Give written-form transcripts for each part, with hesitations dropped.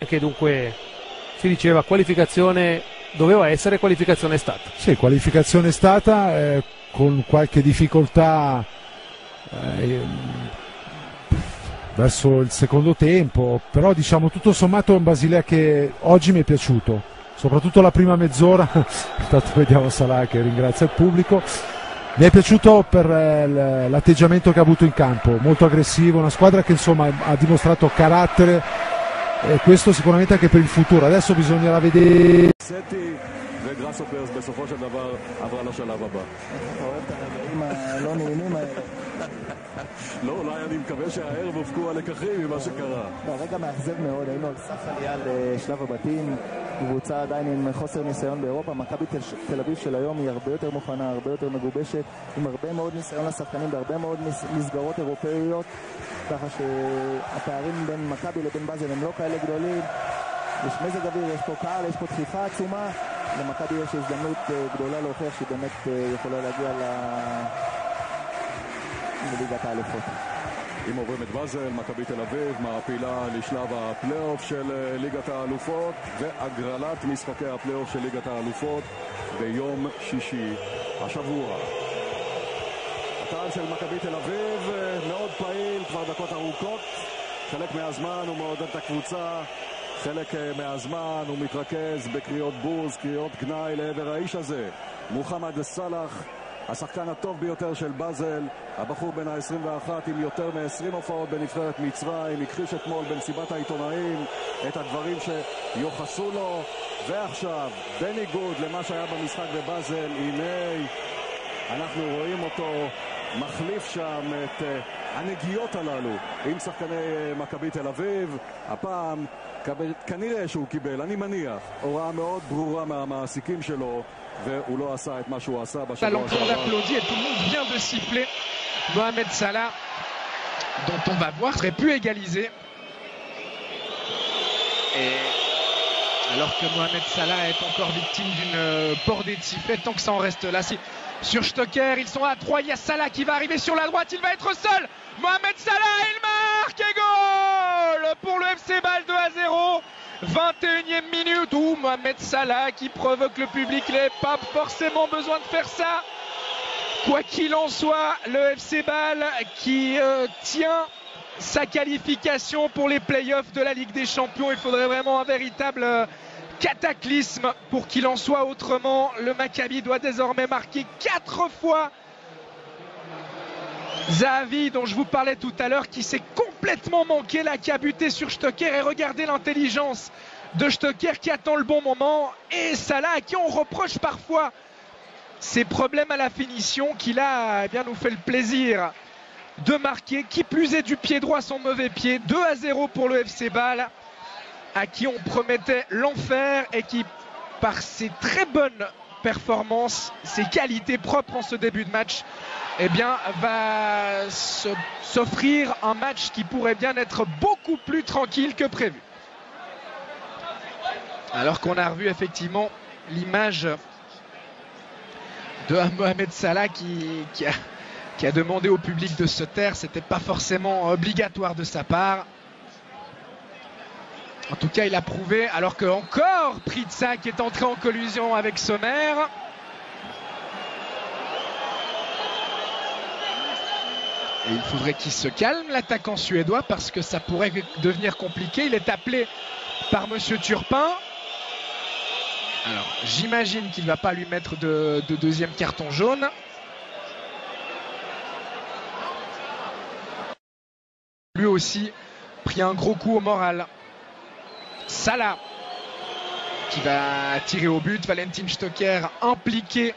che dunque si diceva qualificazione, doveva essere, qualificazione è stata. Sì, qualificazione è stata, con qualche difficoltà verso il secondo tempo, però diciamo tutto sommato è un Basilea che oggi mi è piaciuto, soprattutto la prima mezz'ora. Intanto vediamo Salah che ringrazia il pubblico. Mi è piaciuto per l'atteggiamento che ha avuto in campo, molto aggressivo, una squadra che insomma ha dimostrato carattere, e questo sicuramente anche per il futuro. Adesso bisognerà vedere. וגראסהופרס בסופו של דבר עברה לשלב הבא. אתה אוהב את הרגעים הלא נעימים האלה. לא, אולי אני מקווה שהערב הופקו הלקחים ממה שקרה. רגע מאכזב מאוד, היינו על סף עלייה לשלב הבתים, קבוצה עדיין עם חוסר ניסיון באירופה. מכבי תל אביב של היום היא הרבה יותר מוכנה, הרבה יותר מגובשת, עם הרבה מאוד ניסיון לשחקנים בהרבה מאוד מסגרות אירופאיות, ככה שהפערים בין מכבי לבין באזל הם לא כאלה גדולים. יש מזג אוויר, יש פה קהל, יש פה דחיפה עצומה. למכבי יש הזדמנות גדולה להוכיח שהיא באמת יכולה להגיע לליגת האלופות. אם עוברים את באזל, מכבי תל אביב מעפילה לשלב הפלייאוף של ליגת האלופות והגרלת משחקי הפלייאוף של ליגת האלופות ביום שישי השבוע. הקהל של מכבי תל אביב מאוד פעיל כבר דקות ארוכות, חלק מהזמן הוא מעודד את הקבוצה, חלק מהזמן הוא מתרכז בקריאות בוז, קריאות גנאי לעבר האיש הזה, מוחמד סלאח, השחקן הטוב ביותר של באזל, הבחור בן ה-21 עם יותר מ-20 הופעות בנבחרת מצרים, הכחיש אתמול במסיבת העיתונאים את הדברים שיוחסו לו, ועכשיו בניגוד למה שהיה במשחק בבאזל, הנה אנחנו רואים אותו מחליף שם את הנגיעות הללו עם שחקני מכבי תל אביב. הפעם כנראה שהוא קיבל, אני מניח, הוראה מאוד ברורה מהמעסיקים שלו, והוא לא עשה את מה שהוא עשה בשבוע שעבר. L'entour applaudit et tout le monde vient de siffler. Mohamed Salah, dont on va voir, serait pu égaliser. Et alors que Mohamed Salah est encore victime d'une bordée de sifflets, tant que ça en reste là. Sur Stocker, ils sont à 3, il y a Salah qui va arriver sur la droite, il va être seul. Mohamed Salah, il marque et goal pour le FC Bâle 2-0. 21e minute où Mohamed Salah qui provoque le public, il n'avait pas forcément besoin de faire ça. Quoi qu'il en soit, le FC Bâle qui tient sa qualification pour les playoffs de la Ligue des Champions. Il faudrait vraiment un véritable cataclysme pour qu'il en soit autrement. Le Maccabi doit désormais marquer 4 fois. Zahavi, dont je vous parlais tout à l'heure, qui s'est complètement manqué là, qui a buté sur Stocker, et regardez l'intelligence de Stocker qui attend le bon moment, et Salah à qui on reproche parfois ses problèmes à la finition, qui là eh bien, nous fait le plaisir de marquer, qui plus est du pied droit son mauvais pied. 2-0 pour le FC Bâle, à qui on promettait l'enfer et qui, par ses très bonnes performances, ses qualités propres en ce début de match, eh bien, va s'offrir un match qui pourrait bien être beaucoup plus tranquille que prévu. Alors qu'on a revu effectivement l'image de Mohamed Salah qui a demandé au public de se taire. C'était pas forcément obligatoire de sa part. En tout cas, il a prouvé, alors que encore Pritsa qui est entré en collusion avec Sommer. Et il faudrait qu'il se calme, l'attaquant suédois, parce que ça pourrait devenir compliqué. Il est appelé par Monsieur Turpin. Alors, j'imagine qu'il ne va pas lui mettre de deuxième carton jaune. Lui aussi pris un gros coup au moral. Salah qui va tirer au but. Valentin Stocker impliqué.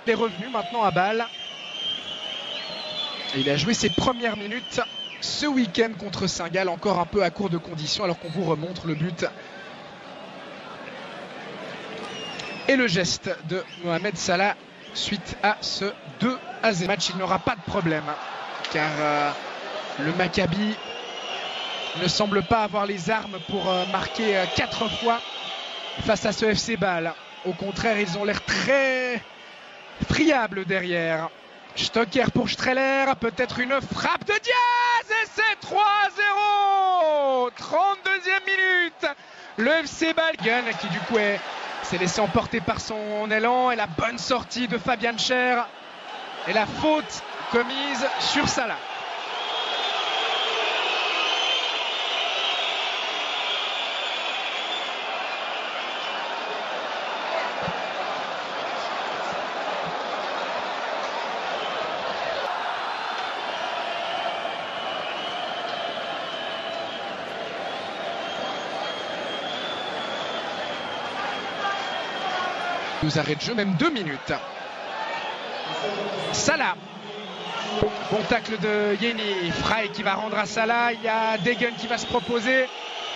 Il est revenu maintenant à Bâle. Et il a joué ses premières minutes ce week-end contre Saint-Gall, encore un peu à court de conditions, alors qu'on vous remontre le but et le geste de Mohamed Salah suite à ce 2-0 match. Il n'aura pas de problème car le Maccabi ne semble pas avoir les armes pour marquer 4 fois face à ce FC Bâle. Au contraire, ils ont l'air très friables derrière. Stocker pour Streller, peut-être une frappe de Diaz et c'est 3-0. 32e minute Le FC Bâle qui du coup s'est laissé emporter par son élan et la bonne sortie de Fabian Schär et la faute commise sur Salah. Nous arrêt de jeu, même 2 minutes. Salah. Bon tacle de Yeni. Frey qui va rendre à Salah. Il y a Degen qui va se proposer.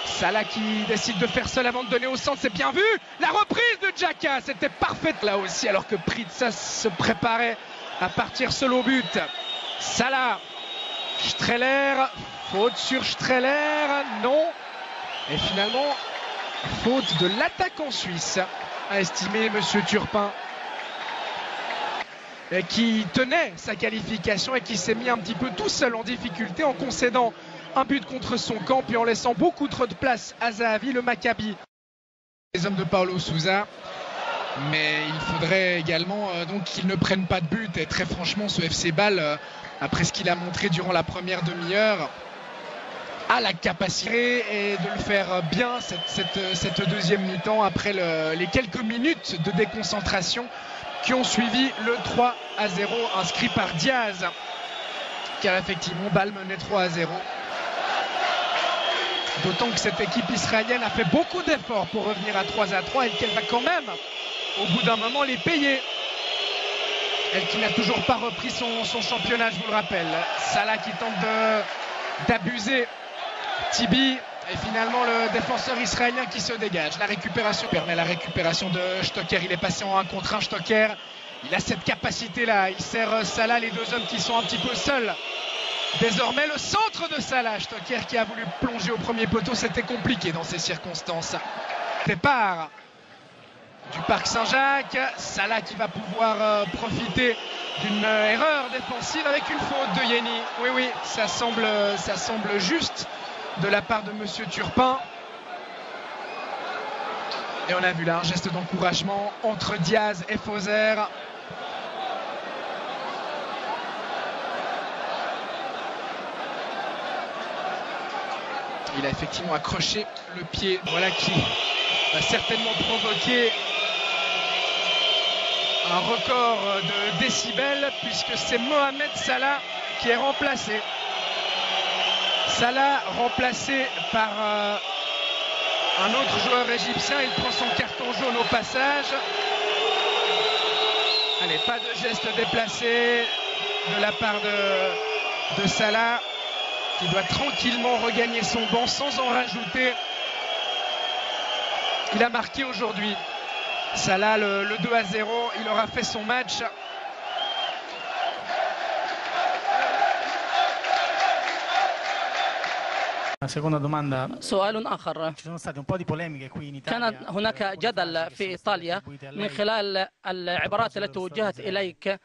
Salah qui décide de faire seul avant de donner au centre. C'est bien vu. La reprise de Xhaka. C'était parfaite là aussi alors que Pritsas se préparait à partir seul au but. Salah. Streller. Faute sur Streller. Non. Et finalement, faute de l'attaquant suisse. A estimé Monsieur Turpin, qui tenait sa qualification et qui s'est mis un petit peu tout seul en difficulté en concédant un but contre son camp puis en laissant beaucoup trop de place à Zahavi, le Maccabi. Les hommes de Paulo Sousa, mais il faudrait également donc qu'ils ne prennent pas de but. Et très franchement, ce FC Bâle, après ce qu'il a montré durant la première demi-heure, a la capacité et de le faire bien cette deuxième mi-temps après les quelques minutes de déconcentration qui ont suivi le 3-0 inscrit par Diaz, car effectivement Bâle menait 3-0. D'autant que cette équipe israélienne a fait beaucoup d'efforts pour revenir à 3-3 et qu'elle va quand même au bout d'un moment les payer. Elle qui n'a toujours pas repris son championnat, je vous le rappelle. Salah qui tente d'abuser Tibi et finalement le défenseur israélien qui se dégage. La récupération permet la récupération de Stocker. Il est passé en 1 contre 1. Stocker, il a cette capacité là. Il sert Salah, les deux hommes qui sont un petit peu seuls. Désormais le centre de Salah. Stocker qui a voulu plonger au premier poteau. C'était compliqué dans ces circonstances. Départ du Parc Saint-Jacques. Salah qui va pouvoir profiter d'une erreur défensive avec une faute de Yeni. Oui, ça semble juste de la part de Monsieur Turpin. Et on a vu là un geste d'encouragement entre Diaz et Fauser. Il a effectivement accroché le pied. Voilà qui va certainement provoquer un record de décibels puisque c'est Mohamed Salah qui est remplacé. Salah remplacé par un autre joueur égyptien. Il prend son carton jaune au passage. Allez, pas de geste déplacé de la part de Salah qui doit tranquillement regagner son banc sans en rajouter. Il a marqué aujourd'hui. Salah le 2-0. Il aura fait son match. سؤال آخر. كانت هناك جدل في إيطاليا من خلال العبارات التي وجهت إليك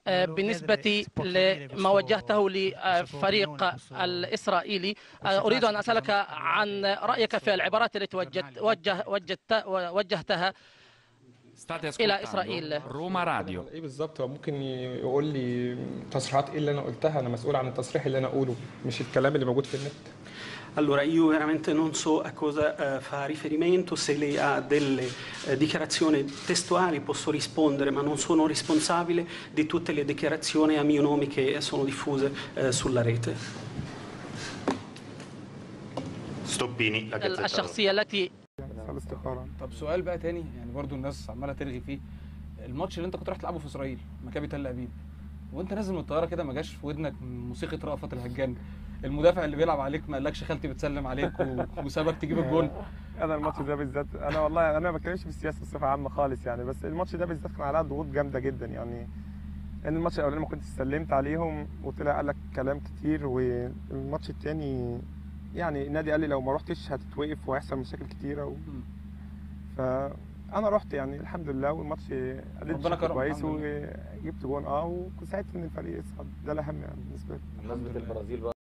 بالنسبة لما وجهته لفريق الإسرائيلي. أريد أن أسألك عن رأيك في العبارات التي وجهتها إلى إسرائيل. روما راديو. ايه بالظبط؟ هو ممكن يقول لي تصريحات ايه اللي انا قلتها؟ انا مسؤول عن التصريح اللي انا اقوله مش الكلام اللي موجود في النت. Allora io veramente non so a cosa fa riferimento, se lei ha delle dichiarazioni testuali posso rispondere, ma non sono responsabile di tutte le dichiarazioni a mio nome che sono diffuse sulla rete. Stoppini, la Gazzetta. الشخصية التي طب سؤال بقى تاني يعني برضو الناس عماله ترغي فيه. الماتش اللي انت كنت رايح تلعبه في اسرائيل مكابي تل ابيب وانت نازل من الطياره كده ما جاش في ودنك موسيقى رأفت الهجان؟ المدافع اللي بيلعب عليك ما قالكش خالتي بتسلم عليك وسابك تجيب الجول؟ انا الماتش ده بالذات انا والله انا ما بتكلمش في السياسه بصفه عامه خالص يعني، بس الماتش ده بالذات كان عليها ضغوط جامده جدا يعني. ان الماتش الاولاني ما كنتش سلمت عليهم وطلع قال لك كلام كتير، والماتش الثاني يعني النادي قال لي لو ما رحتش هتتوقف وهيحصل مشاكل كتيره فانا رحت يعني الحمد لله، والماتش اديت كويس وجبت جون وساعدت ان الفريق يصعد. ده الاهم يعني بالنسبه لي.